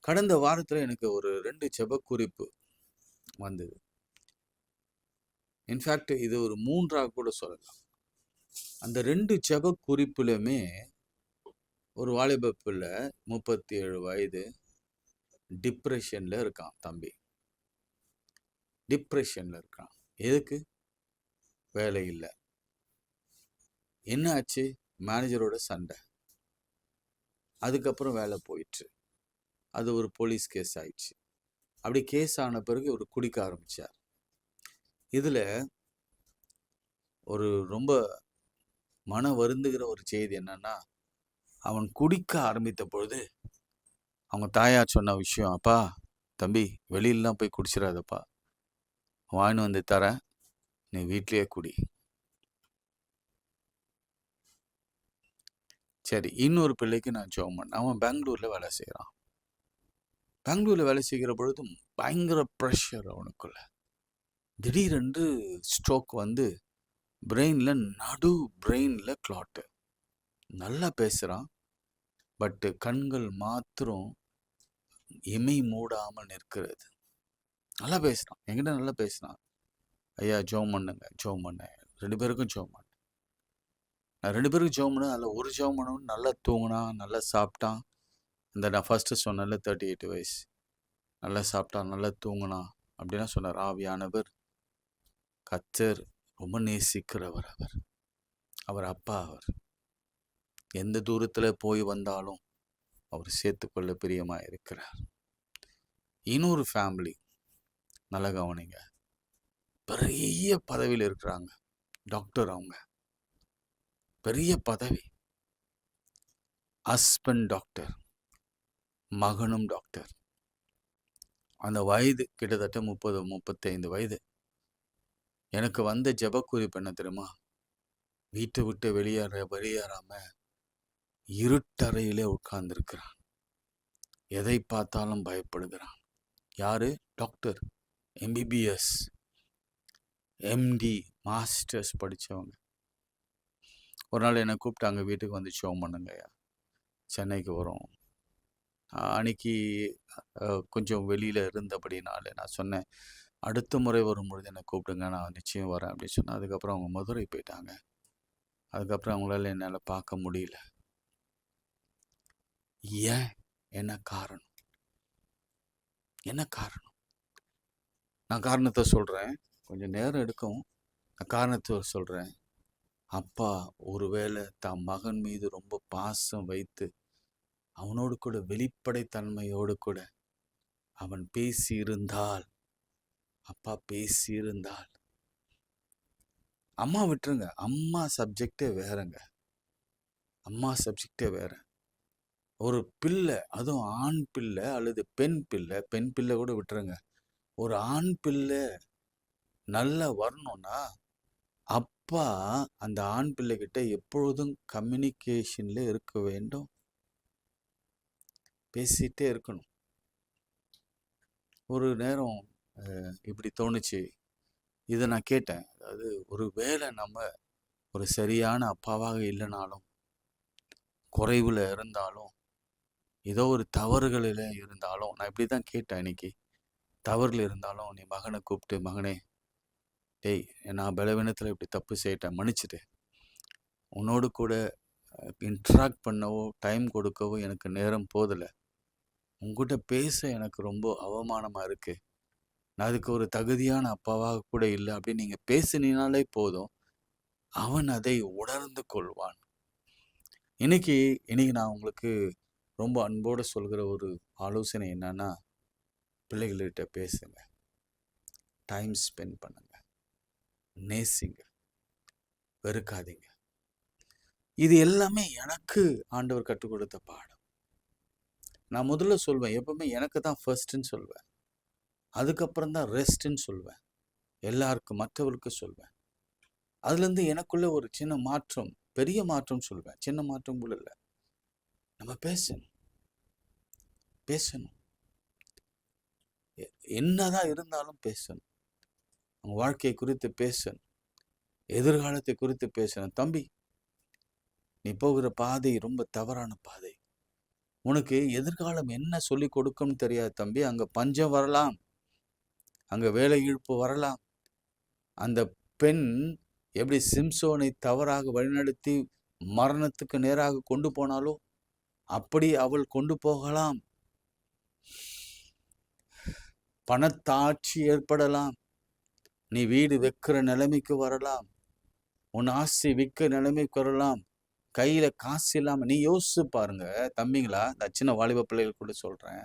Speaker 1: கடந்த வாரத்துல எனக்கு ஒரு 2 ஜெப குறிப்பு வந்தது. இன்ஃபேக்ட் இது ஒரு 3ஆ கூட சொல்லலாம். அந்த 2 ஜெப குறிப்புலுமே ஒரு வாலிப பிள்ளை 37 வயது டிப்ரெஷன்ல இருக்கான். தம்பி டிப்ரெஷன்ல இருக்கான். எதுக்கு? வேலை இல்லை. என்ன ஆச்சு? மேனேஜரோட சண்டை, அதுக்கப்புறம் வேலை போயிடுச்சு, அது ஒரு போலீஸ் கேஸ் ஆயிடுச்சு. அப்படி கேஸ் ஆன பிறகு ஒரு குடிக்க ஆரம்பிச்சார். இதுல ஒரு ரொம்ப மன வருந்துகிற ஒரு செய்தி என்னன்னா, அவன் குடிக்க ஆரம்பித்த பொழுது அவங்க தாயார் சொன்ன விஷயம், அப்பா தம்பி வெளியிலலாம் போய் குடிச்சிடாதப்பா, வாங்கின்னு வந்து தரேன், நீ வீட்லயே குடி. சரி, இன்னொரு பிள்ளைக்கு நான் ஜெபம் பண்ணேன். அவன் பெங்களூர்ல வேலை செய்கிறான். பெங்களூர்ல வேலை செய்கிற பொழுதும் பயங்கர ப்ரெஷர் அவனுக்குள்ள. திடீரென்று ஸ்ட்ரோக் வந்து நடு பிரெயின்ல கிளாட்டு. நல்லா பேசுகிறான், பட்டு கண்கள் மாத்திரம் இமை மூடாமல் நிற்கிறது. நல்லா பேசுகிறான், என்கிட்ட நல்லா பேசுகிறான். ஐயா ஜெபம் பண்ணுங்க, ஜெபம் பண்ணேன். 2 பேருக்கும் ஜெபம் பண்ணேன். நான் 2 பேருக்கும் ஜெபம் பண்ணேன். அதில் ஒரு ஜெபம் பண்ணவன் நல்லா தூங்கினான், நல்லா சாப்பிட்டான். நான் ஃபஸ்ட்டு சொன்னேன்ல 38 வயசு, நல்லா சாப்பிட்டான், நல்லா தூங்கினான் அப்படின்னா சொன்னார். ஆவியானவர், கர்த்தர் ரொம்ப நேசிக்கிறவர், அவர் அப்பா, அவர் எந்த தூரத்தில் போய் வந்தாலும் அவர் சேர்த்துக்கொள்ள பிரியமாக இருக்கிறார். இன்னொரு ஃபேமிலி, நல்லா கவனிங்க, பெரிய பதவியில் இருக்கிறாங்க, டாக்டர், அவங்க பெரிய பதவி, ஹஸ்பண்ட் டாக்டர், மகனும் டாக்டர். அந்த வயது கிட்டத்தட்ட 30-35 வயது. எனக்கு வந்த ஜெப குறிப்பு என்ன தெரியுமா? வீட்டை விட்டு வெளியேறாம இருட்டறையிலே உட்கார்ந்துருக்கிறான். எதை பார்த்தாலும் பயப்படுகிறான். யாரு? டாக்டர், எம்பிபிஎஸ், எம்டி, மாஸ்டர்ஸ் படித்தவங்க. ஒரு நாள் என்னை கூப்பிட்டாங்க, வீட்டுக்கு வந்து ஜெபம் பண்ணுங்கய்யா, சென்னைக்கு வரோம். அன்னைக்கு கொஞ்சம் வெளியில் இருந்தபடினால நான் சொன்னேன், அடுத்த முறை வரும்பொழுது என்னை கூப்பிடுங்க, நான் நிச்சயம் வரேன் அப்படின்னு சொன்னேன். அதுக்கப்புறம் அவங்க மதுரை போயிட்டாங்க. அதுக்கப்புறம் அவங்களால என்னால் பார்க்க முடியல. ஏன்? என்ன காரணம்? என்ன காரணம்? நான் காரணத்தை சொல்கிறேன், கொஞ்சம் நேரம் எடுக்கும். நான் காரணத்தை சொல்கிறேன். அப்பா ஒருவேளை தன் மகன் மீது ரொம்ப பாசம் வைத்து அவனோடு கூட வெளிப்படைத்தன்மையோடு கூட அவன் பேசியிருந்தால், அப்பா பேசியிருந்தால், அம்மா விட்டுருங்க, அம்மா சப்ஜெக்டே வேறங்க, அம்மா சப்ஜெக்டே வேற. ஒரு பிள்ளை, அதுவும் ஆண் பிள்ளை அல்லது பெண் பிள்ளை கூட விட்டுருங்க, ஒரு ஆண் பிள்ளை நல்லா வரணும்னா அப்பா அந்த ஆண் பிள்ளைகிட்ட எப்பொழுதும் கம்யூனிகேஷன்ல இருக்க வேண்டும், பேசிட்டே இருக்கணும். ஒரு நேரம் இப்படி தோணுச்சு, இதை நான் கேட்டேன். அதாவது ஒரு வேளை நம்ம ஒரு சரியான அப்பாவாக இல்லைனாலும், குறைவில் இருந்தாலும், ஏதோ ஒரு தவறுகளில் இருந்தாலும், நான் இப்படி தான் கேட்டேன் இன்னைக்கு, தவறுல இருந்தாலும் நீ மகனை கூப்பிட்டு, மகனே, டேய் நான் பலவீனத்தில் இப்படி தப்பு செய்யிட்டேன், மன்னிச்சுட்டு, உன்னோடு கூட இன்ட்ராக்ட் பண்ணவோ டைம் கொடுக்கவோ எனக்கு நேரம் போதில்லை, உங்ககிட்ட பேச எனக்கு ரொம்ப அவமானமாக இருக்குது, நான் அதுக்கு ஒரு தகுதியான அப்பாவாக கூட இல்லை அப்படின்னு நீங்கள் பேசினாலே போதும், அவன் அதை உணர்ந்து கொள்வான். இன்னைக்கு நான் உங்களுக்கு ரொம்ப அன்போடு சொல்கிற ஒரு ஆலோசனை என்னன்னா, பிள்ளைகள்கிட்ட பேசுங்க, டைம் ஸ்பெண்ட் பண்ணுங்க, நேசிங்க, வெறுக்காதீங்க. இது எல்லாமே எனக்கு ஆண்டவர் கற்றுக் கொடுத்த பாடம். நான் முதல்ல சொல்வேன், எப்பவுமே எனக்கு தான் ஃபர்ஸ்ட்ன்னு சொல்வேன், அதுக்கப்புறம் தான் ரெஸ்ட்ன்னு சொல்வேன், எல்லாருக்கும் மற்றவருக்கு சொல்வேன். அதுலேருந்து எனக்குள்ள ஒரு சின்ன மாற்றம், பெரிய மாற்றம் சொல்வேன், சின்ன மாற்றம் கூட இல்லை. நம்ம பேசணும், பேசணும், என்னதான் இருந்தாலும் பேசணும். அவங்க வாழ்க்கையை குறித்து பேசணும், எதிர்காலத்தை குறித்து பேசணும். தம்பி, நீ போகிற பாதை ரொம்ப தவறான பாதை, உனக்கு எதிர்காலம் என்ன சொல்லி கொடுக்கும்னு தெரியாது தம்பி. அங்க பஞ்சம் வரலாம், அங்க வேலை இழப்பு வரலாம். அந்த பெண் எப்படி சிம்சோனை தவறாக வழிநடத்தி மரணத்துக்கு நேராக கொண்டு போனாலோ அப்படி அவள் கொண்டு போகலாம். பணத்தாட்சி ஏற்படலாம், நீ வீடு வைக்கிற நிலைமைக்கு வரலாம், உன் ஆசை விற்க நிலைமைக்கு வரலாம், கையில காசு இல்லாம. நீ யோசிச்சு பாருங்க தம்பிங்களா, இந்த சின்ன வாலிப பிள்ளைகள் கூட சொல்றேன்,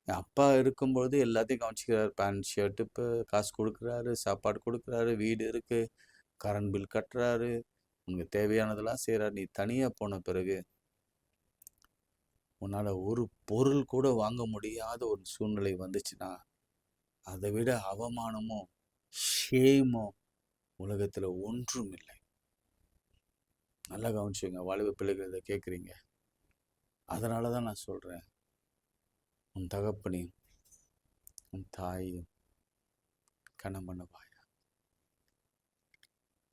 Speaker 1: அப்பா இருக்கும்பொழுது எல்லாத்தையும் கவனிச்சுக்கிறாரு, பேண்ட் ஷர்ட்டு, இப்போ காசு கொடுக்குறாரு, சாப்பாடு கொடுக்குறாரு, வீடு இருக்கு, கரண்ட் பில் கட்டுறாரு, உனக்கு தேவையானதெல்லாம் செய்கிறார். நீ தனியாக போன பிறகு உன்னால் ஒரு பொருள் கூட வாங்க முடியாத ஒரு சூழ்நிலை வந்துச்சுன்னா, அதை விட அவமானமோ ஷேமோ உலகத்தில் ஒன்றும் இல்லை. நல்லா கவனிச்சுங்க, வாலிப பிள்ளைகள் இதை கேட்குறீங்க. அதனால தான் நான் சொல்கிறேன், உன் தகப்பனையும் உன் தாயையும் கனம் பண்ணுவாயா.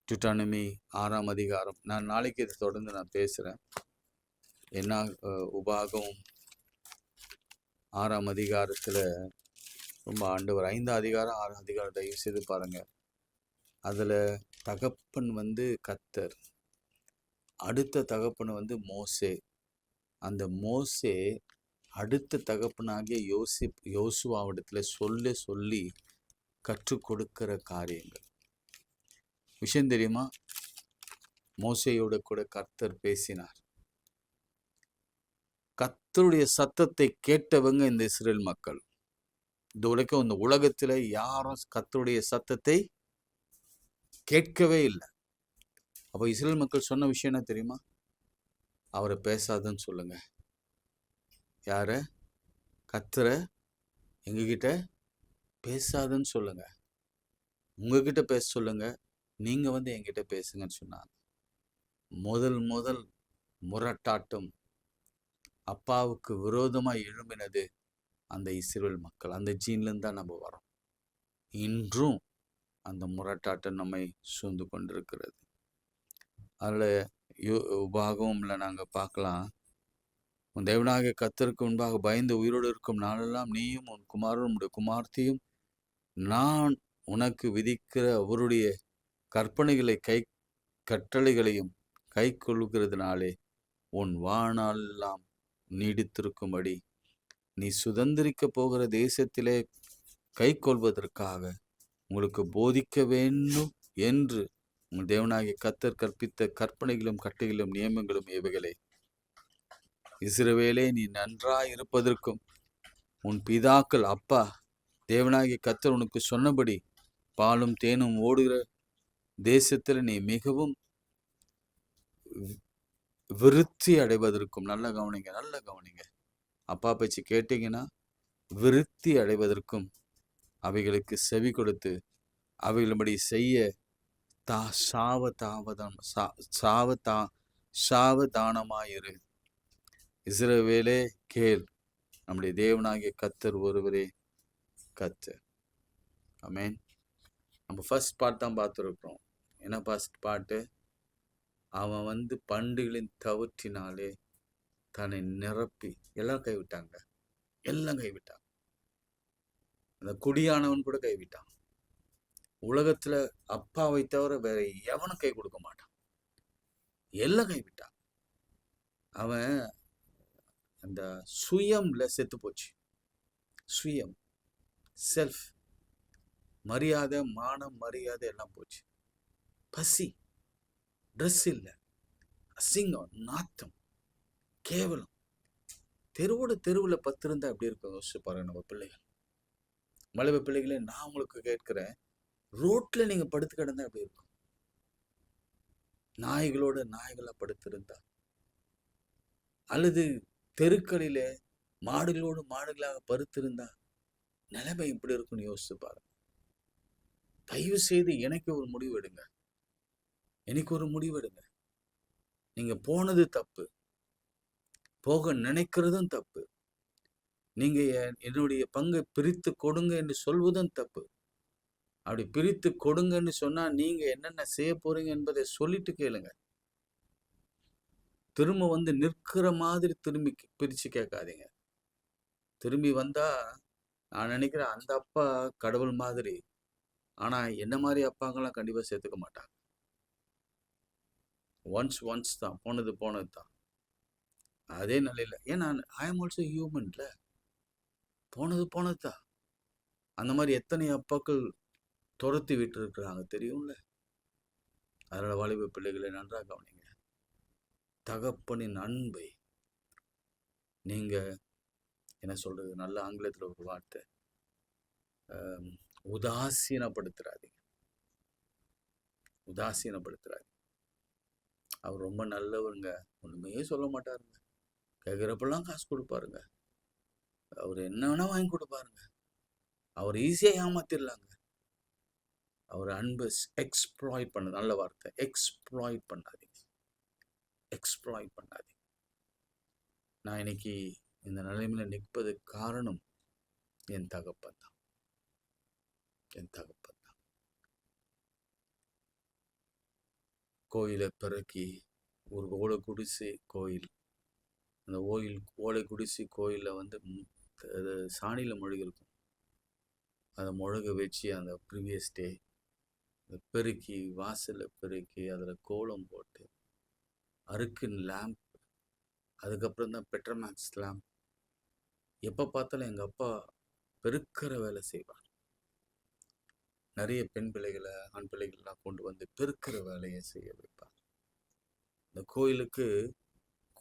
Speaker 1: டியூட்டானமி 6ஆம் அதிகாரம். நான் நாளைக்கு இதை தொடர்ந்து நான் பேசுகிறேன். என்ன உபாகம் 6ஆம் அதிகாரத்தில் ரொம்ப ஆண்டவர் 5ஆம் அதிகாரம் 6ஆம் அதிகாரம் தயவு செய்து பாருங்க. அதில் தகப்பன் கர்த்தர், அடுத்த தகப்பன் மோசே. அந்த மோசே அடுத்த தகப்பனாகிய யோசுவாவிடத்தில் சொல்லி கற்றுக் கொடுக்கிற காரியங்கள். விஷயம் தெரியுமா? மோசையோட கூட கர்த்தர் பேசினார். கர்த்தருடைய சத்தத்தை கேட்டவங்க இந்த இஸ்ரேல் மக்கள். இது வரைக்கும் இந்த உலகத்துல யாரும் கர்த்தருடைய சத்தத்தை கேட்கவே இல்லை. அப்போ இஸ்ரேல் மக்கள் சொன்ன விஷயம் என்ன தெரியுமா? அவரை பேசாதுன்னு சொல்லுங்க. யார? கர்த்தரை எங்ககிட்ட பேசாதுன்னு சொல்லுங்க, உங்ககிட்ட பேச சொல்லுங்க, நீங்க என்கிட்ட பேசுங்கன்னு சொன்னாங்க. முதல் முரட்டாட்டம் அப்பாவுக்கு விரோதமாக எழும்பினது அந்த இஸ்ரேல் மக்கள். அந்த ஜீன்லேருந்து தான் நம்ம வரோம். இன்றும் அந்த முரட்டாட்டம் நம்மை சூழ்ந்து கொண்டிருக்கிறது. அதில் உபாகம்ல நாங்கள் பார்க்கலாம், உன் தேவனாகிய கர்த்தருக்கு முன்பாக பயந்து உயிரோடு இருக்கும் நாளெல்லாம் நீயும் உன் குமாரனும் உன்னுடைய குமார்த்தியும் நான் உனக்கு விதிக்கிற அவருடைய கட்டளைகளையும் கை கொள்கிறதுனாலே உன் வாழ்நாளெல்லாம் நீடித்திருக்கும்படி நீ சுதந்திரிக்க போகிற தேசத்திலே கை கொள்வதற்காக உங்களுக்கு போதிக்க வேண்டும் என்று உங்கள் தேவனாகிய கர்த்தர் கற்பித்த கற்பனைகளும் கட்டைகளும் நியமங்களும் இவைகளே. இஸ்ரவேலே, நீ நன்றாய் இருப்பதற்கும் உன் பிதாக்கள் அப்பா தேவனாகிய கர்த்தர் உனக்கு சொன்னபடி பாலும் தேனும் ஓடுகிற தேசத்தில் நீ மிகவும் விருத்தி அடைவதற்கும். நல்ல கவனிங்க. அப்பா பேச்சு கேட்டீங்கன்னா விருத்தி அடைவதற்கும் அவைகளுக்கு செவி கொடுத்து அவைகளும்படி செய்ய சாவதானமாயிரு. இஸ்ரவேலே கேள், நம்முடைய தேவனாகிய கர்த்தர் ஒருவரே கர்த்தர். ஆமென். நம்ம ஃபர்ஸ்ட் பார்ட் தான் பார்த்துருக்கோம். என்ன ஃபர்ஸ்ட் பார்ட்டு? அவன் பண்டுகளின் தவற்றினாலே தன்னை நிரப்பி எல்லாம் கைவிட்டாங்க. அந்த குடியானவன் கூட கைவிட்டான். உலகத்துல அப்பாவை தவிர வேற எவனும் கை கொடுக்க மாட்டான். எல்லாம் கைவிட்டான். அவன் அந்த சுயம்ல செத்து போச்சு. சுயம், செல்ஃப், மரியாதை, மானம், மரியாதை எல்லாம் போச்சு. பசி, ட்ரெஸ் இல்லை, அசிங்கம், நாத்தம், கேவலம். தெருவில் 10 இருந்தா எப்படி இருக்கும் யோசிச்சு பாருங்க. நம்ம பிள்ளைகள், மலைவ பிள்ளைகளே, நான் உங்களுக்கு கேட்கிறேன், ரோட்ல நீங்க படுத்து கிடந்தா எப்படி இருக்கும்? நாய்களா படுத்திருந்தா, அல்லது தெருக்களில மாடுகளாக படுத்திருந்தா நிலைமை எப்படி இருக்குன்னு யோசிச்சு பாருங்க. தயவு செய்து எனக்கு ஒரு முடிவெடுங்க. நீங்க போனது தப்பு, போக நினைக்கிறதும் தப்பு, நீங்க என்னுடைய பங்கை பிரித்து கொடுங்க என்று சொல்வதும் தப்பு. அப்படி பிரித்து கொடுங்கன்னு சொன்னா நீங்க என்னென்ன செய்ய போறீங்க என்பதை சொல்லிட்டு கேளுங்க. திரும்ப நிற்கிற மாதிரி திரும்பி பிரிச்சு கேட்காதீங்க. திரும்பி வந்தா நான் நினைக்கிறேன் அந்த அப்பா கடவுள் மாதிரி, ஆனா என்ன மாதிரி அப்பாங்கெல்லாம் கண்டிப்பா சேர்த்துக்க மாட்டாங்க. ஒன்ஸ் தான், போனது தான். அதே நிலையில, ஏன்னா ஐ எம் ஆல்சோ ஹியூமன்ல, போனது தான். அந்த மாதிரி எத்தனை அப்பாக்கள் துரத்தி விட்டு இருக்கிறாங்க தெரியும்ல. அதனால வாலிப பிள்ளைகளை நன்றாக கவனிங்க. தகப்பனின் அன்பை நீங்க என்ன சொல்றது, நல்ல ஆங்கிலத்துல ஒரு வார்த்தை, உதாசீனப்படுத்துறாதீங்க. அவர் ரொம்ப நல்லவருங்க, ஒன்றுமே சொல்ல மாட்டாருங்க, கேட்குறப்பெல்லாம் காசு கொடுப்பாருங்க, அவர் என்ன வேணால் வாங்கி கொடுப்பாருங்க, அவர் ஈஸியாக ஏமாத்திடலாங்க. அவர் அன்பு எக்ஸ்ப்ளாய்ட் பண்ண, நல்ல வார்த்தை, எக்ஸ்ப்ளாய்ட் பண்ணாதீங்க, எக்ஸ்ப்ளாய்ட் பண்ணாதீங்க. நான் இன்னைக்கு இந்த நிலைமையில நிற்பதுக்கு காரணம் என் தகப்பன் தான், என் தகப்பன் தான். கோயிலை பிறக்கி ஒரு ஓலை குடிசை கோயில், அந்த ஓலை குடிசை கோயிலில் வந்து அது சாணியில் முழுகிருக்கும், அதை முழுக வச்சு அந்த ப்ரீவியஸ் டே பெருக்கி வாசலில் பெருக்கி அதில் கோலம் போட்டு அருக்கின் லேம்ப், அதுக்கப்புறம் தான் பெட்ரமேக்ஸ் லேம்ப். எப்போ பார்த்தாலும் எங்கள் அப்பா பெருக்கிற வேலை செய்வார். நிறைய பெண் பிள்ளைகளை ஆண் பிள்ளைகள்லாம் கொண்டு வந்து பெருக்கிற வேலையை செய்ய வைப்பார். இந்த கோயிலுக்கு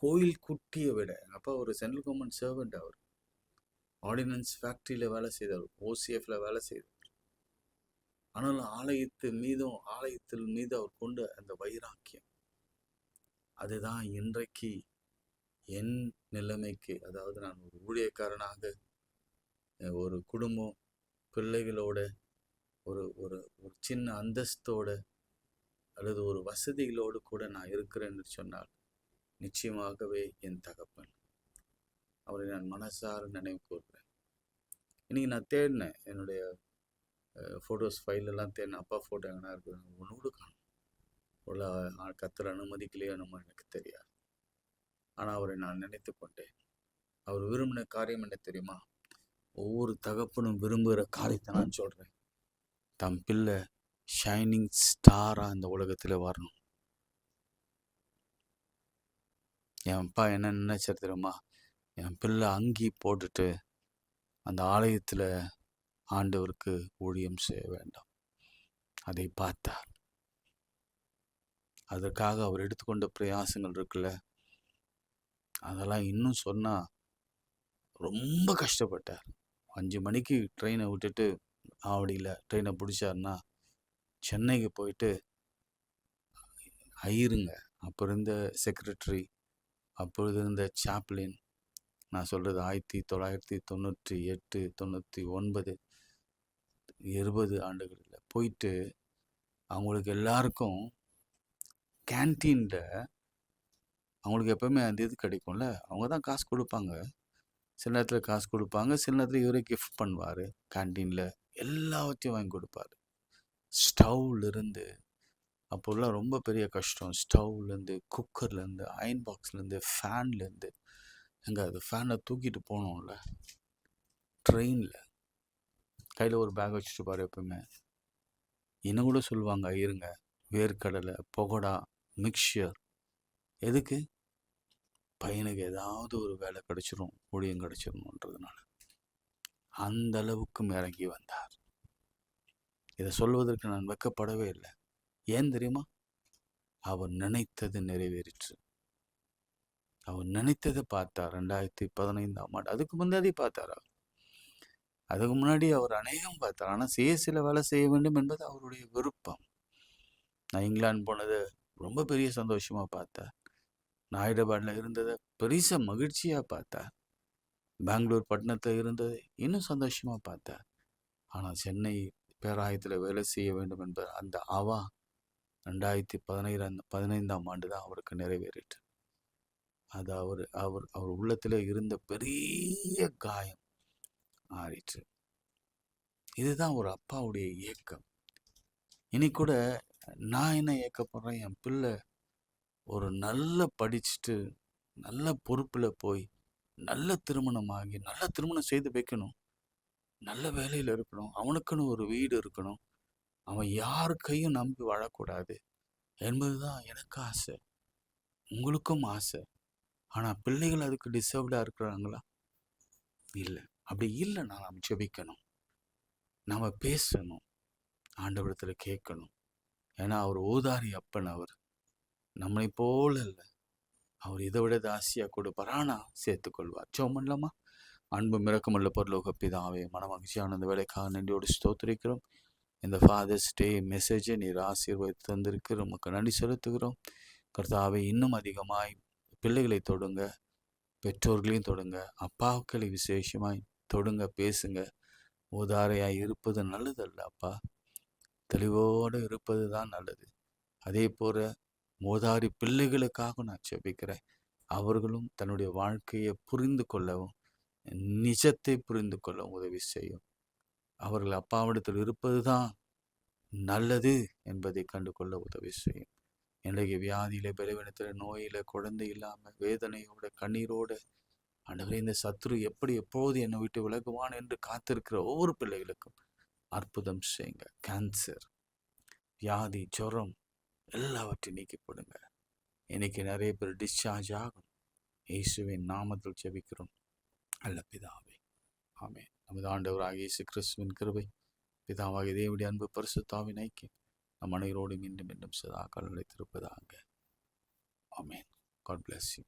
Speaker 1: கோயில் குட்டியை விட, எங்கள் அப்பா ஒரு சென்ட்ரல் கவர்மெண்ட் சர்வெண்ட், அவர் ஆர்டினன்ஸ் ஃபேக்ட்ரியில் வேலை செய்தவர், ஓசிஎஃப்ல வேலை செய்தவர். ஆனாலும் ஆலயத்தில் மீது அவர் கொண்ட அந்த வைராக்கியம், அதுதான் இன்றைக்கு என் நிலைமைக்கு, அதாவது நான் ஒரு ஊழியக்காரனாக ஒரு குடும்பம் பிள்ளைகளோட ஒரு ஒரு ஒரு சின்ன அந்தஸ்தோட அல்லது ஒரு வசதிகளோடு கூட நான் இருக்கிறேன்னு சொன்னால் நிச்சயமாகவே என் தகப்பன். அவரை நான் மனசார நினைவு கூறுறேன். இன்னைக்கு நான் தேடினேன், என்னுடைய ஃபோட்டோஸ் ஃபைலெல்லாம் தேடினேன், அப்பா ஃபோட்டோ எங்கன்னா இருக்குது, ஒன்று காணும். உள்ள கத்தர் அனுமதிக்கலையோ என்னமோ எனக்கு தெரியாது. ஆனால் அவரை நான் நினைத்து கொண்டேன். அவர் விரும்பின காரியம் என்ன தெரியுமா? ஒவ்வொரு தகப்பனும் விரும்புகிற காரியத்தை நான் சொல்கிறேன். தம் பிள்ளை ஷைனிங் ஸ்டாராக இந்த உலகத்தில் வரணும். என் அப்பா என்ன நினைச்சார் தெரியுமா? என் பிள்ளை அங்கி போட்டுட்டு அந்த ஆலயத்தில் ஆண்டவருக்கு ஊழியம் செய்ய வேண்டாம். அதை பார்த்தார். அதற்காக அவர் எடுத்துக்கொண்ட பிரயாசங்கள் இருக்குல்ல, அதெல்லாம் இன்னும் சொன்னால் ரொம்ப கஷ்டப்பட்டார். 5 மணிக்கு ட்ரெயினை விட்டுட்டு ஆவடியில் ட்ரெயினை பிடிச்சாருன்னா சென்னைக்கு போயிட்டு ஐயருங்க, அப்போ இருந்த செக்ரட்டரி, அப்பொழுது இருந்த சாப்ளின், நான் சொல்கிறது 1998, 99, 20 ஆண்டுகளில் போயிட்டு அவங்களுக்கு எல்லாருக்கும் கேன்டீனில் அவங்களுக்கு எப்போவுமே அந்த இது கிடைக்கும்ல, அவங்க தான் காசு கொடுப்பாங்க. சில நேரத்தில் காசு கொடுப்பாங்க, சில நேரத்தில் இவரே கிஃப்ட் பண்ணுவார். கேன்டீனில் எல்லாத்தையும் வாங்கி கொடுப்பார். ஸ்டவ்லேருந்து, அப்போல்லாம் ரொம்ப பெரிய கஷ்டம், ஸ்டவ்லேருந்து, குக்கர்லேருந்து, அயன் பாக்ஸ்லேருந்து, ஃபேன்லேருந்து, எங்கே அது ஃபேனை தூக்கிட்டு போனோம்ல ட்ரெயினில், கையில் ஒரு பேக் வச்சுட்டு பாரு எப்பவுமே. இன்னும் கூட சொல்லுவாங்க இருங்க, வேர்க்கடலை, பகோடா, மிக்சர். எதுக்கு? பையனுக்கு ஏதாவது ஒரு வேலை கிடைச்சிரும், ஊழியம் கிடைச்சிடணுன்றதுனால அந்த அளவுக்கும் இறங்கி வந்தார். இதை சொல்வதற்கு நான் வெட்கப்படவே இல்லை. ஏன் தெரியுமா? அவர் நினைத்தது நிறைவேறிற்று. அவர் நினைத்ததை பார்த்தார். 2015ஆம் ஆண்டு, அதுக்கு முன்னாடி பார்த்தார். அதுக்கு முன்னாடி அவர் அநேகம் பார்த்தார். ஆனால் சிஎஸ்சியில் வேலை செய்ய வேண்டும் என்பது அவருடைய விருப்பம். நான் இங்கிலாந்து போனதை ரொம்ப பெரிய சந்தோஷமாக பார்த்தேன். நான் ஹைதராபாடில் இருந்ததை பெரிய மகிழ்ச்சியாக பார்த்தேன். பெங்களூர் பட்டணத்தில் இருந்ததை இன்னும் சந்தோஷமாக பார்த்தேன். ஆனால் சென்னை பேராயத்தில் வேலை செய்ய வேண்டும் என்பது அந்த ஆவா 2015ஆம் ஆண்டு தான் அவருக்கு நிறைவேறிட்டு. அது அவர் உள்ளத்தில் இருந்த பெரிய காயம் ஆறிற்று. இதுதான் ஒரு அப்பாவுடைய இயக்கம். இனி கூட நான் என்ன இயக்கப்படுறேன், என் பிள்ளை ஒரு நல்ல படிச்சுட்டு நல்ல பொறுப்பில் போய் நல்ல திருமணமாகி நல்ல திருமணம் செய்து வைக்கணும், நல்ல வேலையில் இருக்கணும், அவனுக்குன்னு ஒரு வீடு இருக்கணும், அவன் யார் கையும் நம்பி வாழக்கூடாது என்பதுதான் எனக்கு ஆசை, உங்களுக்கும் ஆசை. ஆனால் பிள்ளைகள் அதுக்கு டிசர்வ்டாக இருக்கிறாங்களா? இல்லை. அப்படி இல்லைன்னா நாம் ஜெபிக்கணும், நாம் பேசணும், ஆண்டவரத்தில் கேட்கணும். ஏன்னா அவர் ஓதாரி அப்பன், அவர் நம்மை போல இல்லை, அவர் இதை விட தாசியாக கொடுப்பார், ஆனால் சேர்த்துக்கொள்வார். ஜெபம் பண்ணலாமா? அன்பு மிரக்கமுள்ள பரலோக பிதாவே, மனமகிழ்ச்சியான அந்த வேலைக்காக நன்றியோடு ஸ்தோத்திரிக்கிறோம். இந்த ஃபாதர்ஸ் டே மெசேஜை நீர் ஆசீர்வதித்து தந்திருக்கு, நமக்கு நன்றி செலுத்துகிறோம். கர்த்தாவே, இன்னும் அதிகமாய் பிள்ளைகளை தொடுங்க, பெற்றோர்களையும் தொடுங்க, அப்பாக்களை விசேஷமாய் தொடுங்க, பேசுங்க. ஊதாரையாய் இருப்பது நல்லதல்ல அப்பா, தெளிவோடு இருப்பது தான் நல்லது. அதே போல மூதாரி பிள்ளைகளுக்காக நான் ஜெபிக்கிறேன். அவர்களும் தன்னுடைய வாழ்க்கையை புரிந்து கொள்ளவும், நிஜத்தை புரிந்து கொள்ளவும் உதவி செய்யும். அவர்கள் அப்பாவிடத்தில் இருப்பது தான் நல்லது என்பதை கண்டு கொள்ள உதவி செய்யும். இன்றைக்கு வியாதியில, பலவீனத்தில், நோயில, குழந்தை இல்லாமல் வேதனையோட கண்ணீரோட ஆண்டவரே, இந்த சத்துரு எப்போது என்னை விட்டு விலகுவான் என்று காத்திருக்கிற ஒவ்வொரு பிள்ளைகளுக்கும் அற்புதம் செய்யுங்க. கேன்சர், வியாதி, ஜுரம் எல்லாவற்றையும் நீக்கி போடுங்க. இன்னைக்கு நிறைய பேர் டிஸ்சார்ஜ் ஆகும். இயேசுவின் நாமத்தில் ஜெபிக்கிறோம் நல்ல பிதாவே, ஆமென். நமது ஆண்டவராகிய இயேசு கிறிஸ்துவின் கிருபை, பிதாவாகிய தேவனுடைய அன்பு, பரிசுத்தாவின் ஐக்கியம் நம் அனைவரோடும் மீண்டும் சதா காலம் நிலைத்திருப்பதாக. ஆமென். God bless you.